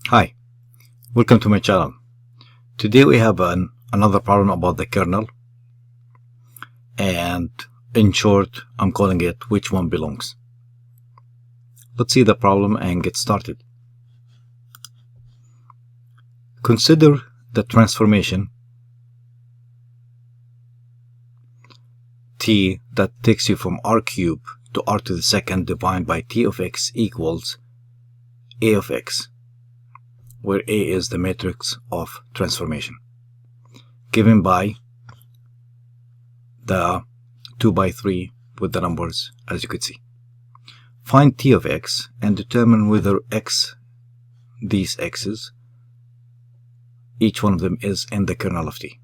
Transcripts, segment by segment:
Hi, welcome to my channel. Today we have another problem about the kernel, and in short I'm calling it which one belongs. Let's see the problem and get started. Consider the transformation t that takes you from r cubed to r to the second divided by t of x equals a of x, where A is the matrix of transformation, given by the 2 by 3 with the numbers as you could see. Find t of x and determine whether these x's, each one of them is in the kernel of t.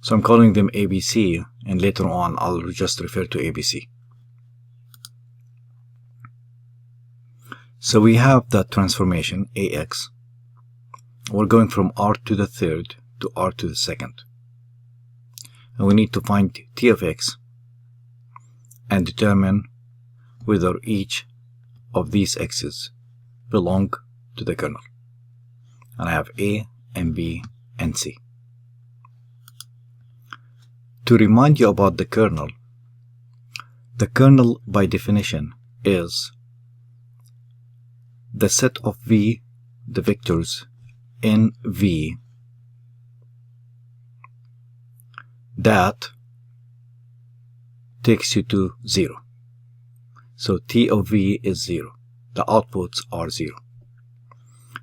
So I'm calling them ABC, and later on I'll just refer to ABC. So we have the transformation AX. We're going from r to the third to r to the second. And we need to find t of x and determine whether each of these x's belong to the kernel. And I have A and B and C. To remind you about the kernel by definition is the set of V, the vectors in V that takes you to 0. So T of V is 0. The outputs are 0.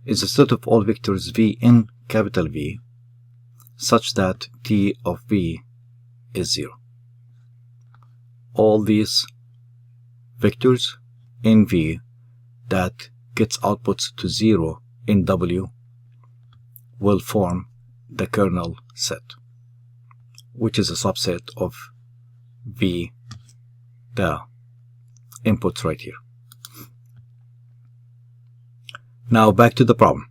It's a set of all vectors V in capital V such that T of V is 0. All these vectors in V that gets outputs to 0 in W will form the kernel set, which is a subset of V, the inputs right here. Now back to the problem.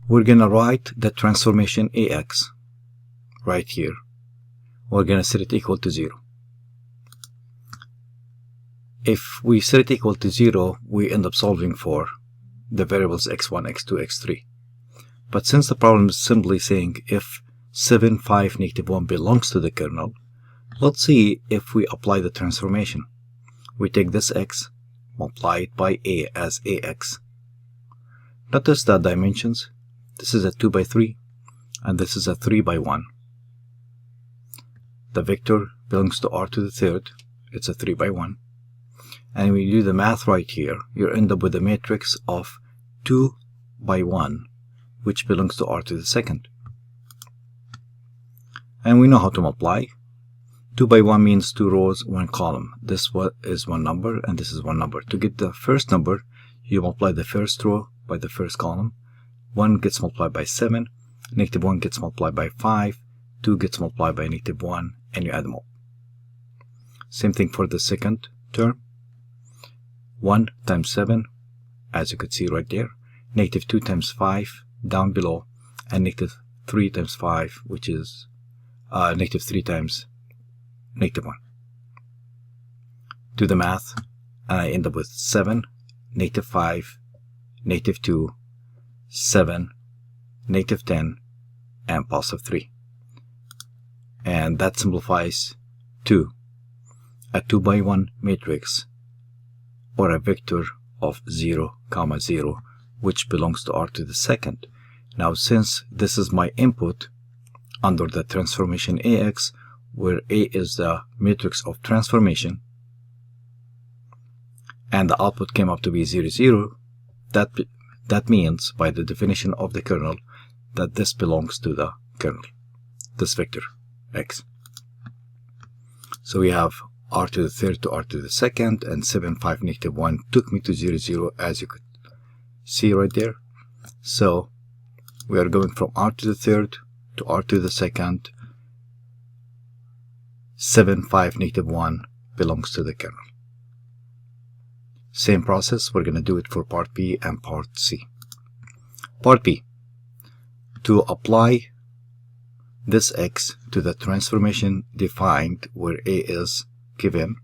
We're going to write the transformation AX right here. We're going to set it equal to 0. If we set it equal to 0, we end up solving for the variables x1, x2, x3. But since the problem is simply saying if 7, 5, negative 1 belongs to the kernel, let's see if we apply the transformation. We take this x, multiply it by A as AX. Notice the dimensions. This is a 2 by 3, and this is a 3 by 1. The vector belongs to r to the third. It's a 3 by 1. And when you do the math right here, you end up with a matrix of 2 by 1, which belongs to r to the second. And we know how to multiply. 2 by 1 means 2 rows, 1 column. This is one number, and this is one number. To get the first number, you multiply the first row by the first column. 1 gets multiplied by 7, negative 1 gets multiplied by 5, 2 gets multiplied by negative 1, and you add them up. Same thing for the second term. 1 times 7, as you could see right there, negative 2 times 5 down below, and negative 3 times 5, which is negative 3 times negative 1. Do the math, and I end up with 7, negative 5, negative 2, 7, negative 10, and positive 3. And that simplifies to a 2 by 1 matrix, or a vector of 0, 0, which belongs to r to the second. Now since this is my input under the transformation AX, where A is the matrix of transformation, and the output came up to be 0, 0, that means by the definition of the kernel that this belongs to the kernel, this vector x. So we have r to the third to r to the second, and 7, 5, negative 1 took me to 0, 0, as you could see right there. So we are going from r to the third to r to the second. 7, 5, negative 1 belongs to the kernel. Same process, we're going to do it for part B and part C. Part B. To apply this x to the transformation defined where A is given,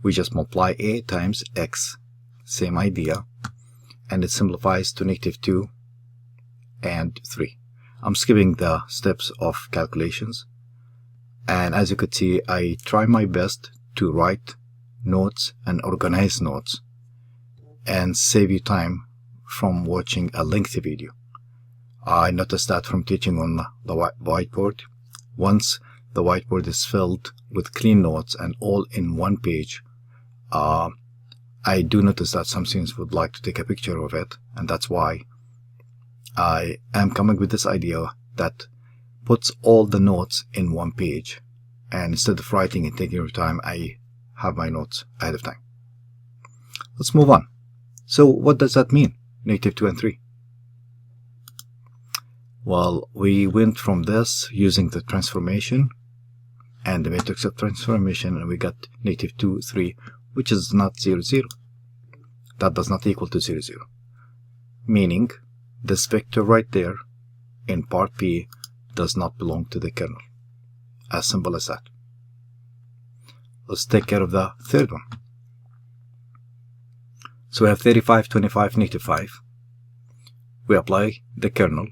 we just multiply A times x, same idea, and it simplifies to -2 and 3. I'm skipping the steps of calculations, and as you could see, I try my best to write notes and organize notes and save you time from watching a lengthy video. I noticed that from teaching on the whiteboard. Once the whiteboard is filled with clean notes and all in one page, I do notice that some students would like to take a picture of it, and that's why I am coming with this idea that puts all the notes in one page, and instead of writing and taking your time, I have my notes ahead of time. Let's move on. So what does that mean, -2 and 3? Well, we went from this using the transformation and the matrix of transformation, and we got -2, 3, which is not 0, 0. That does not equal to 0, 0. Meaning, this vector right there in part P does not belong to the kernel. As simple as that. Let's take care of the third one. So we have 35, 25, -5. We apply the kernel.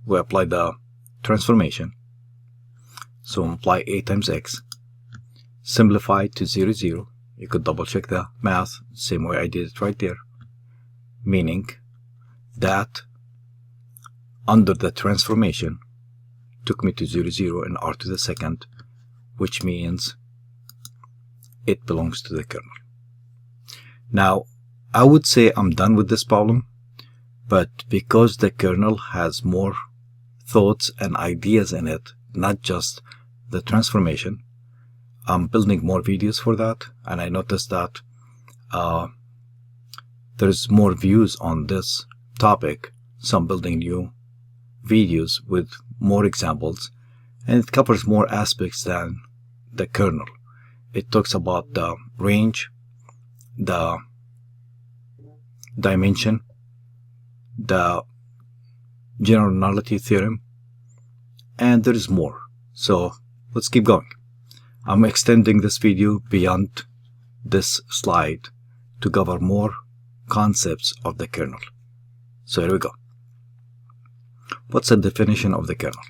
We apply the transformation. So multiply A times X. Simplify to 0, 0. You could double check the math, same way I did it right there. Meaning that under the transformation took me to 0, 0 and r to the second, which means it belongs to the kernel. Now, I would say I'm done with this problem, but because the kernel has more thoughts and ideas in it, not just the transformation, I'm building more videos for that, and I noticed that there's more views on this topic, so I'm building new videos with more examples, and it covers more aspects than the kernel. It talks about the range, the dimension, the general nullity theorem, and there is more. So let's keep going. I'm extending this video beyond this slide to cover more concepts of the kernel. So here we go. What's the definition of the kernel?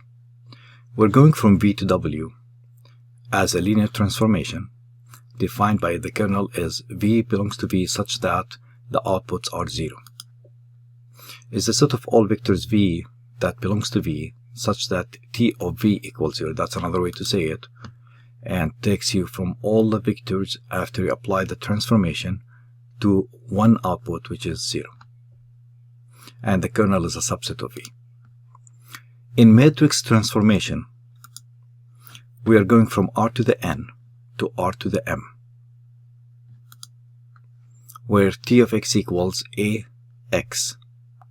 We're going from V to W as a linear transformation defined by the kernel as V belongs to V such that the outputs are 0. Is the set of all vectors V that belongs to V such that T of V equals 0. That's another way to say it. And takes you from all the vectors after you apply the transformation to one output, which is 0. And the kernel is a subset of V. In matrix transformation, we are going from R to the N to R to the M, where T of X equals AX.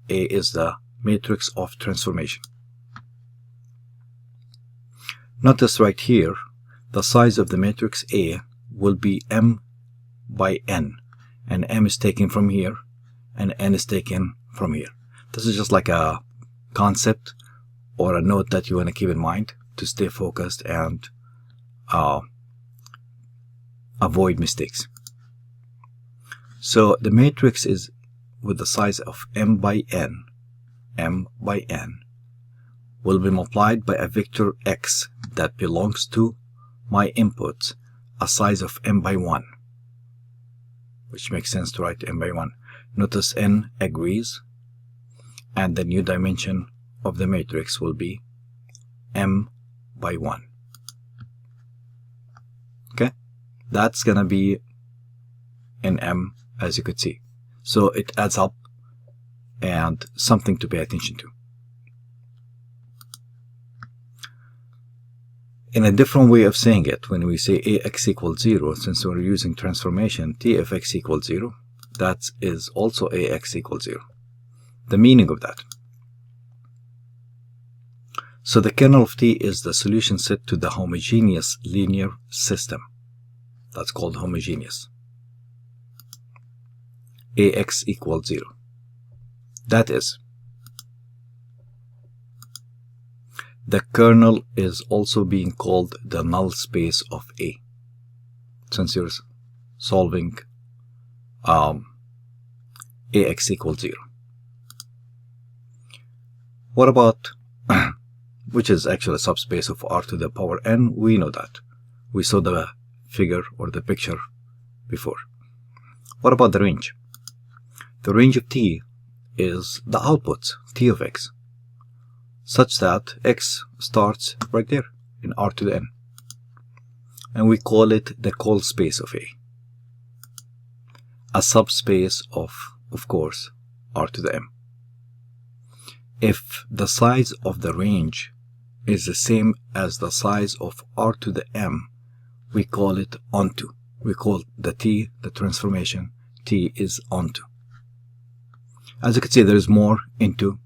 A is the matrix of transformation. Notice right here, the size of the matrix A will be M by N, and M is taken from here, and N is taken from here. This is just like a concept or a note that you want to keep in mind to stay focused and avoid mistakes. So the matrix is with the size of M by N will be multiplied by a vector X that belongs to my inputs, a size of M by 1, which makes sense to write M by 1. Notice N agrees, and the new dimension of the matrix will be M by 1. Okay, that's gonna be in M, as you could see. So it adds up, and something to pay attention to. In a different way of saying it, when we say AX equals 0, since we're using transformation, T of X equals 0, that is also AX equals 0. The meaning of that. So the kernel of T is the solution set to the homogeneous linear system. That's called homogeneous. AX equals 0. That is, the kernel is also being called the null space of A, since you're solving AX equals 0. What about, which is actually a subspace of r to the power n? We know that. We saw the figure or the picture before. What about the range? The range of t is the outputs, t of x, such that x starts right there in r to the n. And we call it the call space of a subspace of course, r to the m. If the size of the range is the same as the size of r to the m, we call it onto. We call the t, the transformation, t is onto. As you can see, there is more into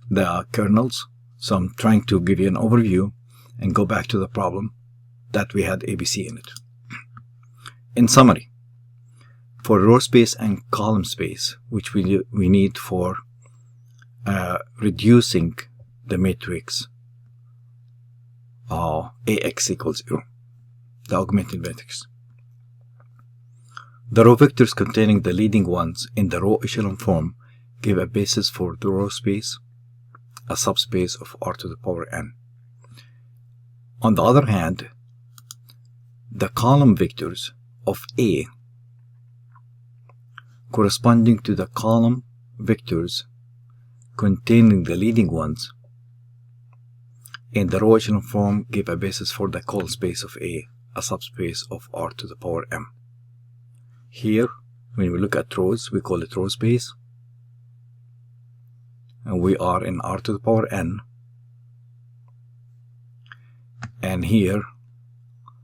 the kernels, so I'm trying to give you an overview and go back to the problem that we had ABC in it. In summary, for row space and column space, which we need for reducing the matrix AX equals 0, the augmented matrix, the row vectors containing the leading ones in the row echelon form give a basis for the row space, a subspace of r to the power n. On the other hand, the column vectors of A corresponding to the column vectors containing the leading ones in the row echelon form give a basis for the call space of A, a subspace of r to the power m. Here, when we look at rows, we call it row space, and we are in r to the power n. And here,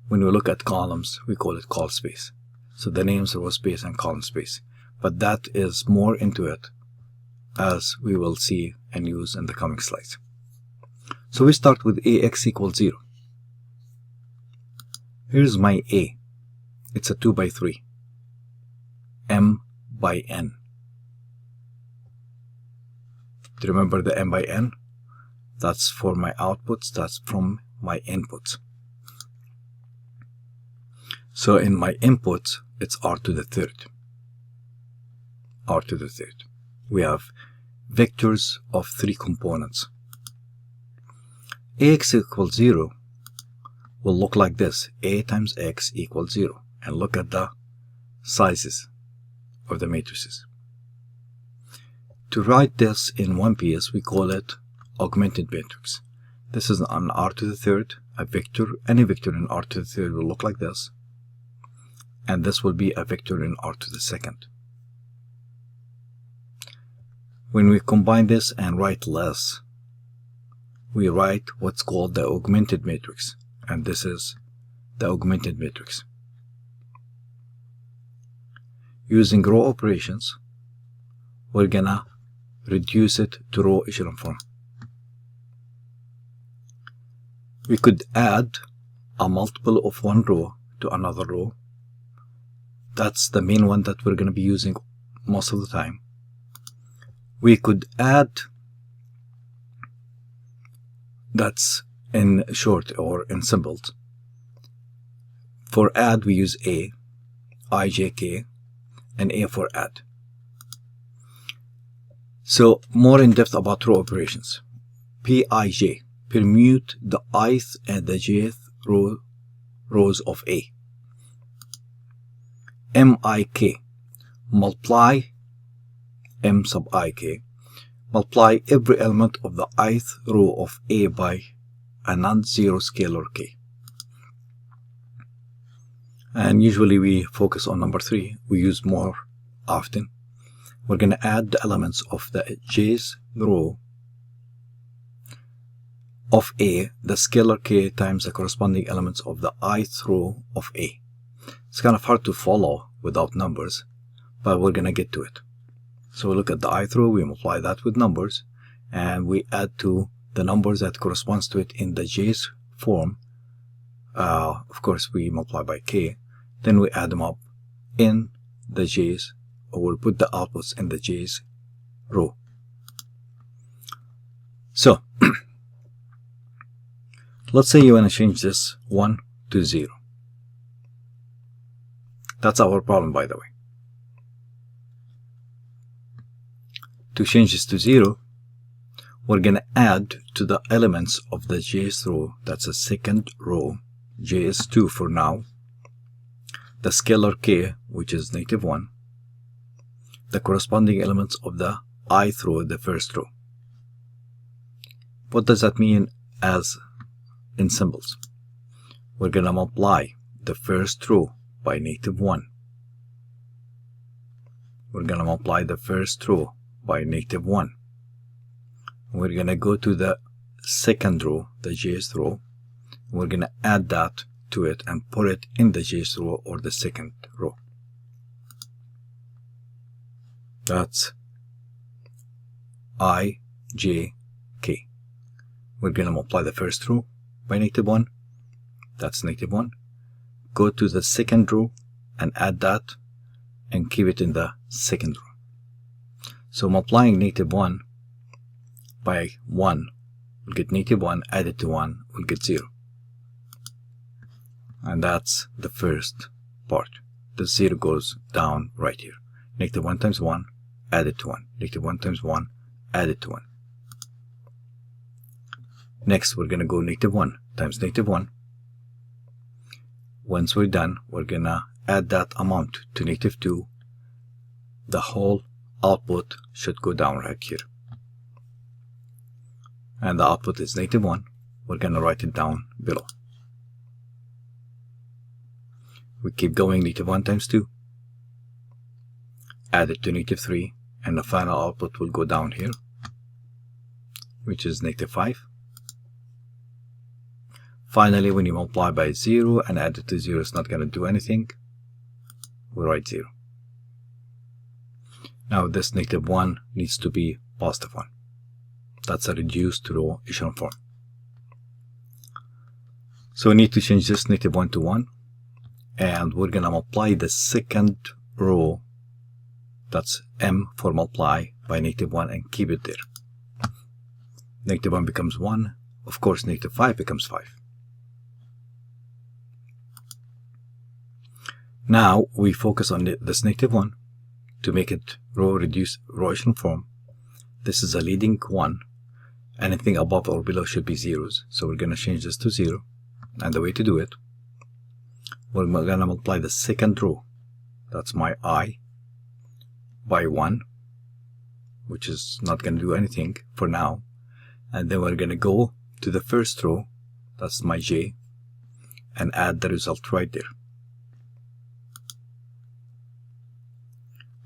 when we look at columns, we call it call space. So the names are row space and column space. But that is more into it, as we will see and use in the coming slides. So we start with AX equals 0. Here's my A. It's a 2 by 3. M by N. Do you remember the M by N? That's for my outputs, that's from my inputs. So in my inputs, it's r to the third. R to the third. We have vectors of 3 components. AX equals 0 will look like this. A times x equals 0. And look at the sizes of the matrices. To write this in one piece, we call it augmented matrix. This is an r to the third, a vector. Any vector in r to the third will look like this. And this will be a vector in r to the second. When we combine this and write less, we write what's called the augmented matrix. And this is the augmented matrix. Using row operations, we're gonna reduce it to row echelon form. We could add a multiple of one row to another row. That's the main one that we're gonna be using most of the time. We could add, that's in short or in symbols. For add, we use A, IJK, and A for add. So more in depth about row operations. PIJ, permute the ith and the jth rows of A. MIK, multiply M sub ik, multiply every element of the ith row of A by a non-zero scalar k. And usually we focus on number 3. We use more often. We're going to add the elements of the j's row of A, the scalar k times the corresponding elements of the ith row of A. It's kind of hard to follow without numbers, but we're going to get to it. So we look at the ith row, we multiply that with numbers, and we add to the numbers that corresponds to it in the j's form. Of course, we multiply by k. Then we add them up in the j's, or we'll put the outputs in the j's row. So, let's say you want to change this 1 to 0. That's our problem, by the way. To change this to 0, we're going to add to the elements of the jth row, that's the second row, j is 2 for now, the scalar k, which is -1, the corresponding elements of the ith row, the first row. What does that mean as in symbols? We're going to multiply the first row by -1. We're going to multiply the first row by -1. We're going to go to the second row, the jth row. We're going to add that to it and put it in the jth row or the second row. That's I, j, k. We're going to multiply the first row by -1. That's -1. Go to the second row and add that and keep it in the second row. So multiplying -1 by 1, we'll get -1, add it to 1, we'll get 0. And that's the first part. The 0 goes down right here. -1 times 1, add it to 1. -1 times 1, add it to 1. Next, we're going to go -1 times -1. Once we're done, we're going to add that amount to -2. The whole output should go down right here. And the output is -1. We're going to write it down below. We keep going, -1 times 2. Add it to -3, and the final output will go down here, which is -5. Finally, when you multiply by 0 and add it to 0, it's not going to do anything. We write 0. Now this -1 needs to be +1. That's a reduced row echelon form. So we need to change this -1 to 1, and we're going to multiply the second row, that's m for multiply, by -1 and keep it there. -1 becomes 1. Of course, -5 becomes 5. Now we focus on this -1 to make it row echelon form. This is a leading 1. Anything above or below should be zeros. So we're going to change this to 0. And the way to do it, we're going to multiply the second row, that's my I, by 1, which is not going to do anything for now. And then we're going to go to the first row, that's my j, and add the result right there.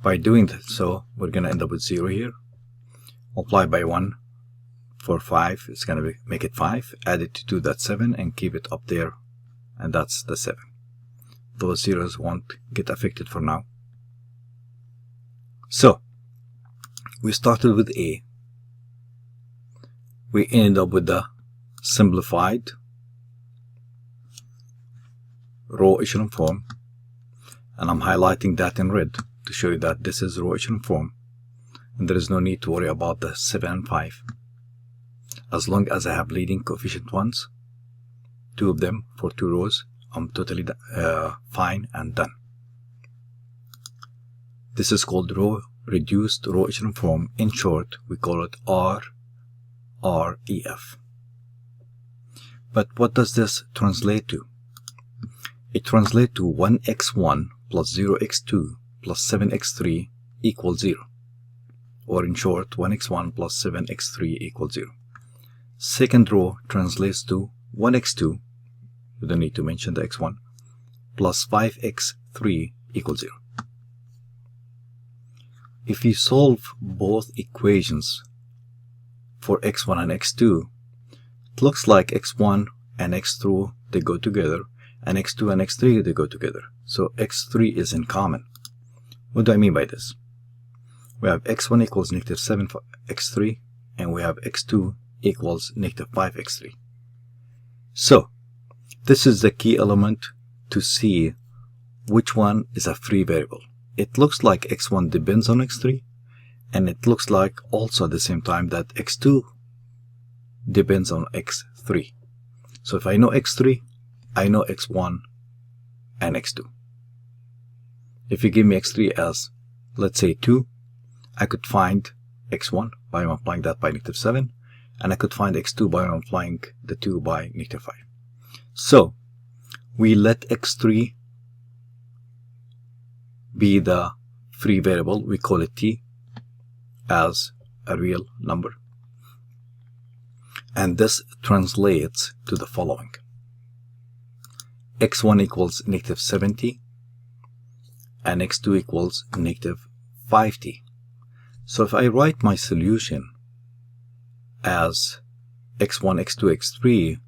By doing that, so we're going to end up with 0 here. Multiply by 1 for 5, it's going to make it 5. Add it to 2, that's 7, and keep it up there, and that's the 7. Those zeros won't get affected for now. So we started with A. We end up with the simplified row echelon form, and I'm highlighting that in red to show you that this is row echelon form, and there is no need to worry about the 7 and 5. As long as I have leading coefficient ones, 2 of them for 2 rows, I'm totally fine and done. This is called reduced row echelon form. In short, we call it RREF. But what does this translate to? It translates to 1x1 plus 0x2 plus 7x3 equals 0. Or in short, 1x1 plus 7x3 equals 0. Second row translates to 1x2, you don't need to mention the x1, plus 5x3 equals 0. If you solve both equations for x1 and x2, it looks like x1 and x2, they go together, and x2 and x3, they go together. So x3 is in common. What do I mean by this? We have x1 equals -7x3, and we have x2 equals -5x3. So this is the key element to see which one is a free variable. It looks like x1 depends on x3, and it looks like also at the same time that x2 depends on x3. So if I know x3, I know x1 and x2. If you give me x3 as, let's say, 2, I could find x1 by multiplying that by -7, and I could find x2 by multiplying the 2 by -5. So we let x3 be the free variable, we call it t, as a real number, and this translates to the following: x1 equals -70 and x2 equals -5t. So if I write my solution as x1, x2, x3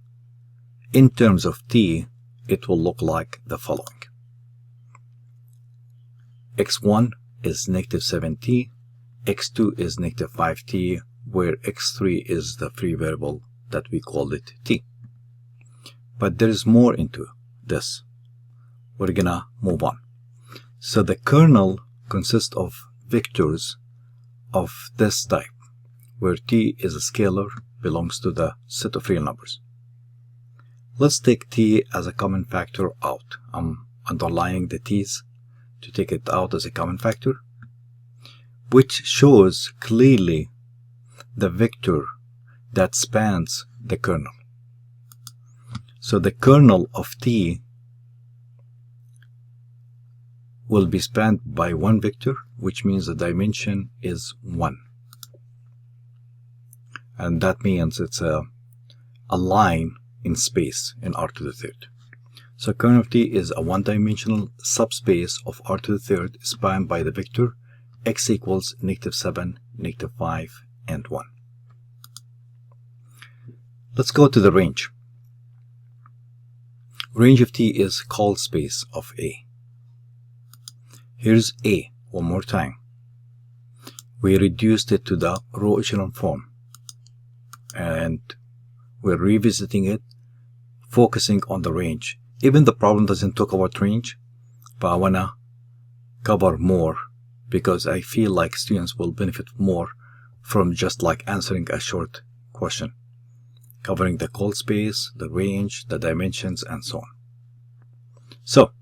in terms of t, it will look like the following: x1 is -7t, x2 is -5t, where x3 is the free variable that we called it t. But there is more into this. We're gonna move on. So the kernel consists of vectors of this type, where t is a scalar, belongs to the set of real numbers. Let's take t as a common factor out. I'm underlining the t's to take it out as a common factor, which shows clearly the vector that spans the kernel. So the kernel of t will be spanned by one vector, which means the dimension is 1. And that means it's a line in space in R⁻³. So kernel of t is a one-dimensional subspace of R⁻³ spanned by the vector x equals -7, -5, and 1. Let's go to the range. Range of t is call space of A. Here's A one more time. We reduced it to the row echelon form, and we're revisiting it, focusing on the range. Even the problem doesn't talk about range, but I wanna cover more because I feel like students will benefit more from just like answering a short question, covering the call space, the range, the dimensions, and so on. So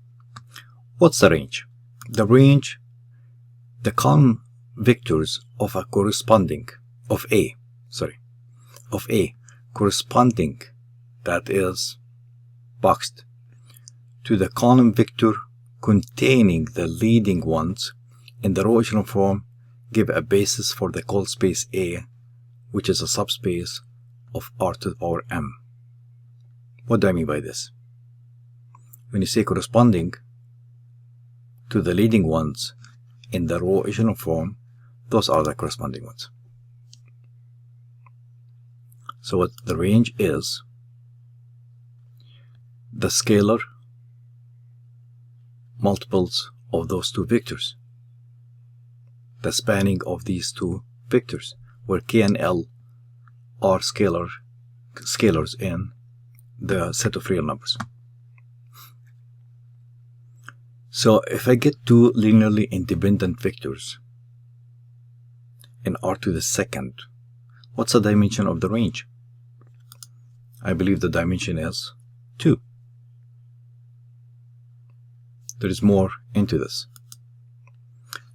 what's the range? The range, the column vectors of a corresponding of A corresponding, that is boxed, to the column vector containing the leading ones in the row echelon form give a basis for the call space A, which is a subspace of R⁻m. What do I mean by this? When you say corresponding to the leading ones in the row echelon form, those are the corresponding ones. So what the range is, the scalar multiples of those two vectors, the spanning of these two vectors, where k and l are scalars in the set of real numbers. So if I get two linearly independent vectors in R⁻², what's the dimension of the range? I believe the dimension is 2. There is more into this.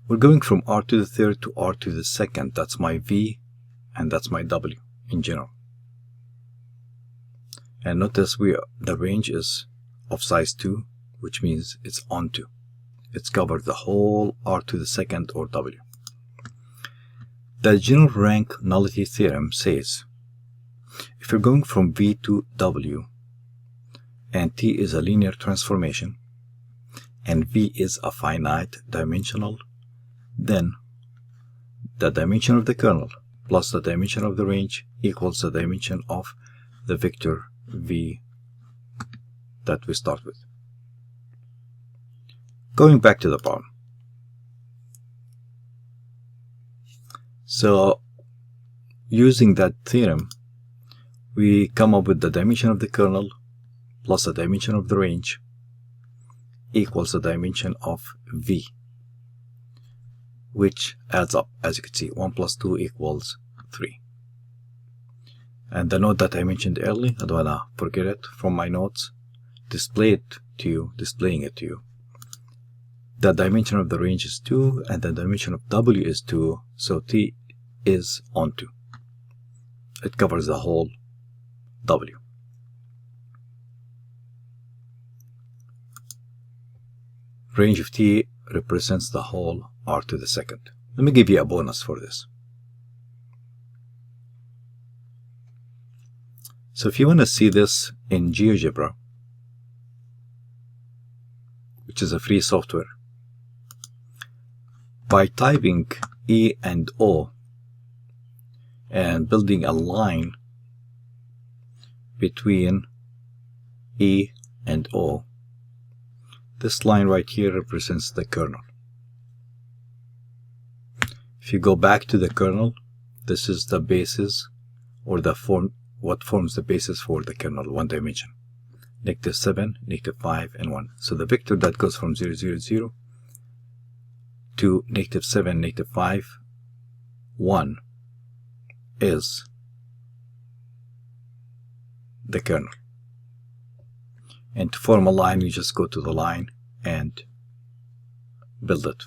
We're going from R⁻³ to R⁻². That's my V and that's my W in general. And notice the range is of size 2, which means it's onto. It's covered the whole R⁻² or W. The general rank nullity theorem says if you're going from V to W and T is a linear transformation and V is a finite dimensional, then the dimension of the kernel plus the dimension of the range equals the dimension of the vector V that we start with. Going back to the problem. So using that theorem, we come up with the dimension of the kernel plus the dimension of the range equals the dimension of V, which adds up, as you can see, 1 plus 2 equals 3. And the note that I mentioned earlier, I don't want to forget it from my notes, displaying it to you. The dimension of the range is 2 and the dimension of W is 2, so T is onto. it covers the whole W. Range of t represents the whole r to the second. Let me give you a bonus for this. So if you want to see this in GeoGebra, which is a free software, by typing E and O and building a line between E and O, this line right here represents the kernel. If you go back to the kernel, this is the basis, or the what forms the basis for the kernel, one dimension. -7, -5, and 1. So the vector that goes from 0, 0, 0 to -7, -5, 1 is the kernel. And to form a line, you just go to the line and build it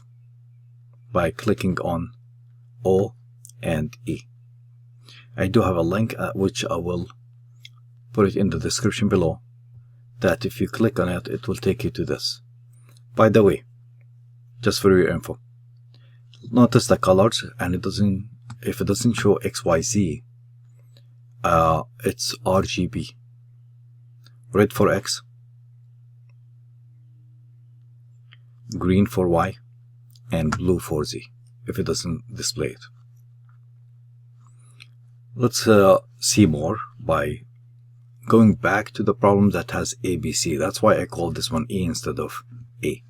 by clicking on O and E. I do have a link which I will put it in the description below, that if you click on it, it will take you to this. By the way, just for your info, notice the colors, and if it doesn't show XYZ, it's RGB. Red for X, green for Y, and blue for Z, if it doesn't display it. Let's see more by going back to the problem that has ABC. That's why I call this one E instead of A.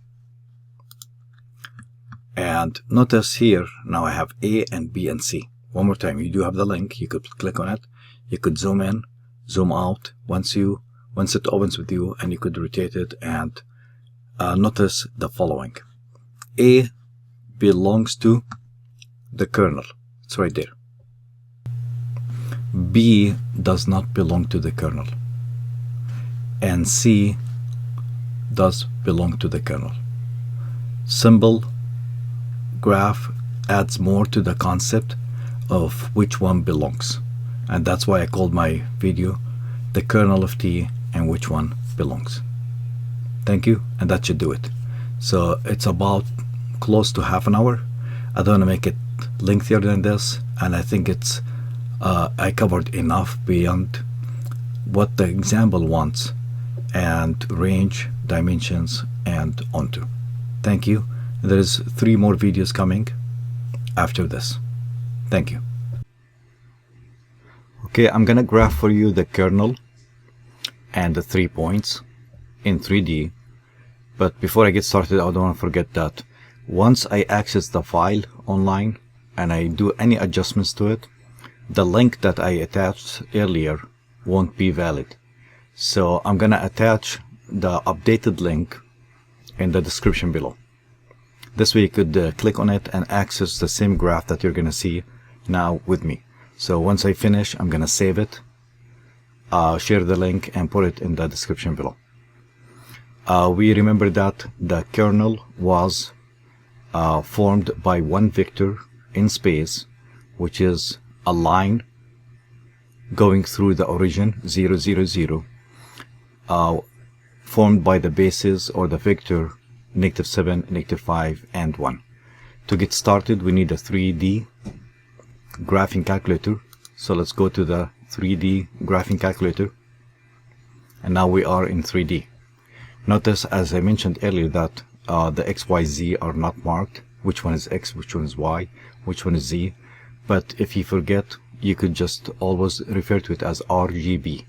And notice here, now I have A and B and C. One more time, you do have the link. You could click on it. You could zoom in, zoom out once it opens with you, and you could rotate it. And notice the following. A belongs to the kernel. It's right there. B does not belong to the kernel, and C does belong to the kernel. Symbol graph adds more to the concept of which one belongs, and that's why I called my video the kernel of T and which one belongs. Thank you, and that should do it. So it's about close to half an hour. I don't want to make it lengthier than this, and I think it's I covered enough beyond what the example wants, and range, dimensions, and onto. Thank you. There's 3 more videos coming after this. Thank you. Okay, I'm gonna graph for you the kernel and the 3 points in 3D. But before I get started, I don't want to forget that once I access the file online and I do any adjustments to it, the link that I attached earlier won't be valid. So I'm gonna attach the updated link in the description below. This way you could click on it and access the same graph that you're gonna see now with me. So once I finish, I'm gonna save it, share the link, and put it in the description below. We remember that the kernel was formed by one vector in space, which is a line going through the origin 0, 0, 0, formed by the bases or the vector -7, -5, and 1. To get started, we need a 3D graphing calculator. So let's go to the 3D graphing calculator, and now we are in 3D. Notice, as I mentioned earlier, that the XYZ are not marked. Which one is X, which one is Y, which one is Z. But if you forget, you could just always refer to it as RGB.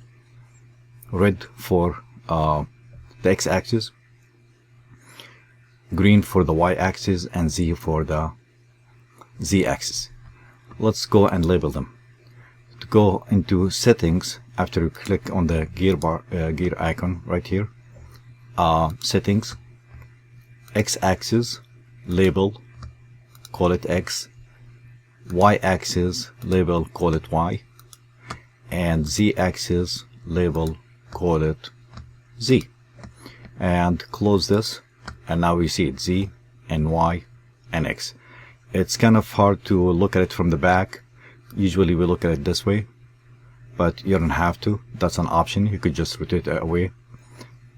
Red for the X-axis, green for the Y-axis, and Z for the Z-axis. Let's go and label them. To go into settings, after you click on the gear icon right here, settings, X-axis, label, call it X, Y-axis, label, call it Y, and Z-axis, label, call it Z. And close this, and now we see it, Z and Y and X. It's kind of hard to look at it from the back. Usually we look at it this way, but you don't have to. That's an option. You could just rotate it away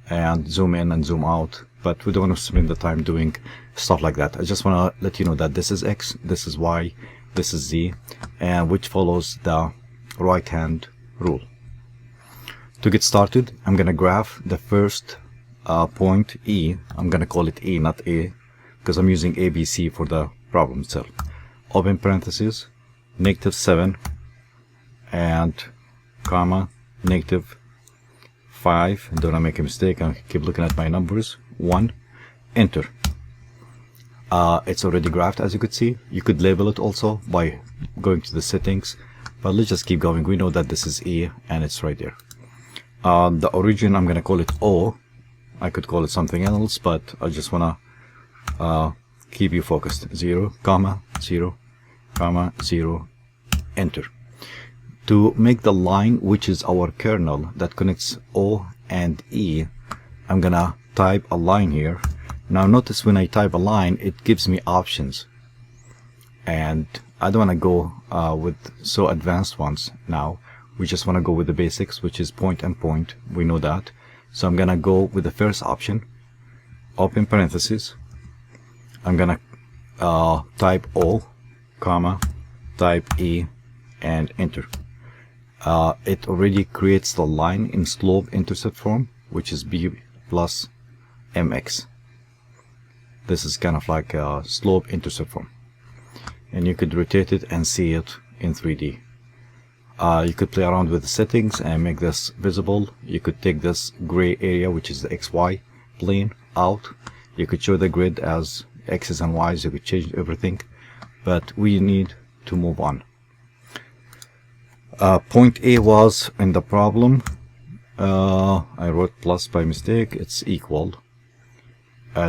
and zoom in and zoom out, but we don't want to spend the time doing stuff like that. I just want to let you know that this is X, this is Y, this is Z, and which follows the right hand rule. To get started, I'm gonna graph the first point E. I'm gonna call it E, not A, because I'm using ABC for the problem itself. Open parentheses, -7 and comma -5. Don't I make a mistake? I keep looking at my numbers. 1. Enter. It's already graphed, as you could see. You could label it also by going to the settings, but let's just keep going. We know that this is E and it's right there. The origin, I'm gonna call it O. I could call it something else, but I just wanna keep you focused. 0, 0, 0, enter. To make the line, which is our kernel that connects O and E, I'm gonna type a line here. Now notice when I type a line, it gives me options, and I don't want to go with so advanced ones now. We just want to go with the basics, which is point and point. We know that, so I'm gonna go with the first option. Open parentheses, I'm gonna type O, comma, type E, and enter. It already creates the line in slope-intercept form, which is B plus mx. This is kind of like a slope-intercept form, and you could rotate it and see it in 3D. You could play around with the settings and make this visible. You could take this gray area, which is the XY plane, out. You could show the grid as X's and Y's. You could change everything, but we need to move on. Point A was in the problem. I wrote plus by mistake. It's equal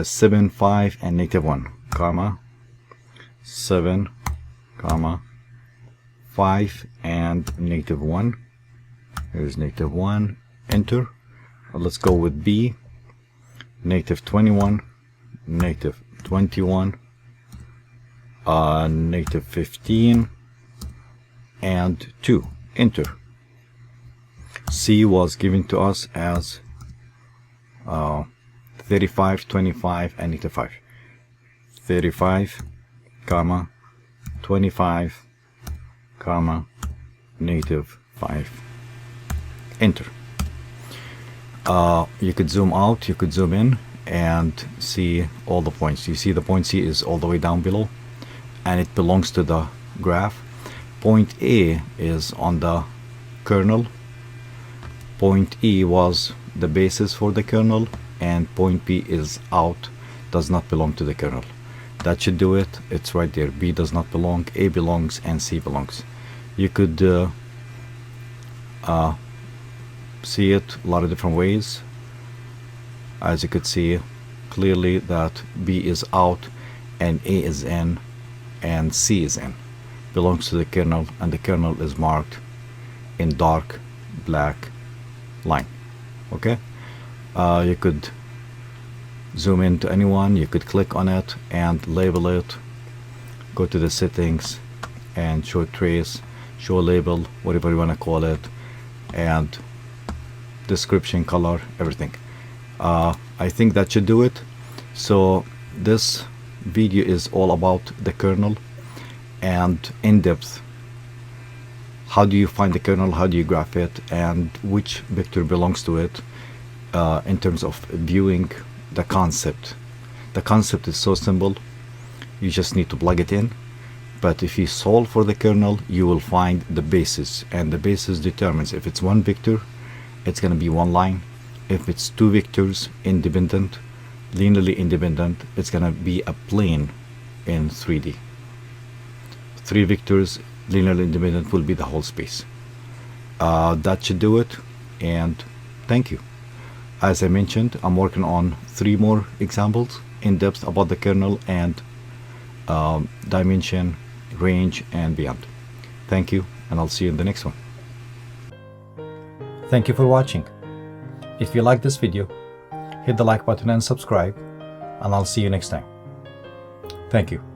7, 5, and -1, comma 7, comma 5 and -1. Here's -1. Enter. Let's go with B. -21, -21, -15, and 2. Enter. C was given to us as 35, 25, and -5. 35, comma 25, comma -5. Enter. You could zoom out, you could zoom in, and see all the points. You see the point C is all the way down below, and it belongs to the graph. Point A is on the kernel. Point E was the basis for the kernel, and point B is out, does not belong to the kernel. That should do it. It's right there. B does not belong, A belongs, and C belongs. You could see it a lot of different ways. As you could see clearly that B is out and A is in and C is in. Belongs to the kernel, and the kernel is marked in dark black line. Okay, you could zoom in to anyone, you could click on it and label it, go to the settings and show trace, show label, whatever you want to call it, and description, color, everything. I think that should do it. So this video is all about the kernel and in depth. How do you find the kernel, how do you graph it, and which vector belongs to it, in terms of viewing the concept. The concept is so simple, you just need to plug it in. But if you solve for the kernel, you will find the basis, and the basis determines if it's one vector, it's going to be one line. If it's two vectors independent, linearly independent, it's going to be a plane in 3D. Three vectors linearly independent will be the whole space. That should do it, and thank you. As I mentioned, I'm working on 3 more examples in depth about the kernel and dimension, range, and beyond. Thank you, and I'll see you in the next one. Thank you for watching. If you like this video, hit the like button and subscribe, and I'll see you next time. Thank you.